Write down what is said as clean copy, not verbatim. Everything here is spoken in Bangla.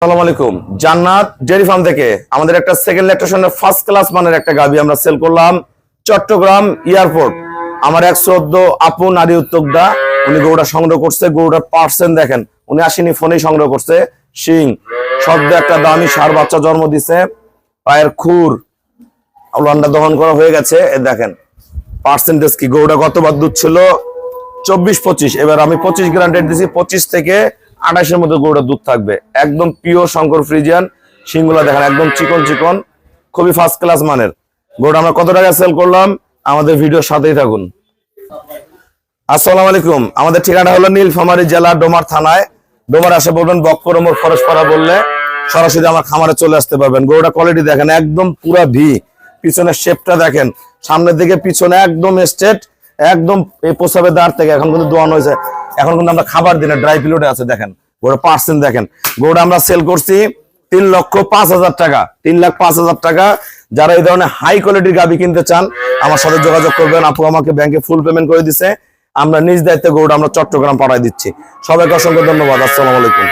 আসসালামু আলাইকুম। জান্নাত ডেয়ারি ফার্ম থেকে আমাদের একটা সেকেন্ড ল্যাকটেশনের ফার্স্ট ক্লাস মানের একটা গাভী আমরা সেল করলাম চট্টগ্রাম এয়ারপোর্ট। আমার 114 আপু নারী উদ্যোক্তা, উনি গরুটা সংগ্রহ করছে। গরুটার পার্সেন্ট দেখেন, উনি আসেনি, ফোনেই সংগ্রহ করছে। শিং শব্দ একটা দামি ষাঁড় বাচ্চা জন্ম দিছে, পায়ের খুর লন্ডা দহন করা হয়ে গেছে। দেখেন পার্সেন্টেজ কি, গরুটা গতবার দুধ ছিল 24-25, এবার আমি 25 গ্রান্টেড দিছি। 25 থেকে 28-এর মধ্যে গরুটা দুধ থাকবে। একদম পিওর শঙ্কর ফ্রিজিয়ান। শিংগুলা দেখেন একদম চিকন চিকন, খুবই ফার্স্ট ক্লাস মানের। গরুটা আমরা কত টাকা সেল করলাম, আমাদের ভিডিওর সাথেই থাকুন। আসসালামু আলাইকুম। আমাদের ঠিকানা হলো নীলফামারী জেলা ডোমার থানায়। ডোমার আসে বলবেন বক্কর মোড় ফরেশপাড়া বললে সরাসরি আমার খামারে চলে আসতে পারবেন। গরুটা কোয়ালিটি দেখেন একদম পুরা ভি, পিছনের শেপটা দেখেন, সামনের দিকে পিছনে একদম স্ট্রেট, একদম এই প্রসাবের দাঁড় থেকে এখন কিন্তু দোয়ানো হয়েছে। এখন কিন্তু আমরা খাবার দিনে ড্রাই পিলোটে আছে। দেখেন গরুটা পার্সেন্ট দেখেন। গরুটা আমরা সেল করছি 3,05,000 টাকা, 3,05,000 টাকা। যারা এই ধরনের হাই কোয়ালিটির গাভী কিনতে চান আমার সাথে যোগাযোগ করবেন। আপু আমাকে ব্যাংকে ফুল পেমেন্ট করে দিছে, আমরা নিজ দায়িত্বে গরুটা আমরা চট্টগ্রাম পাঠাই দিচ্ছি। সবাইকে অসংখ্য ধন্যবাদ। আসসালামু আলাইকুম।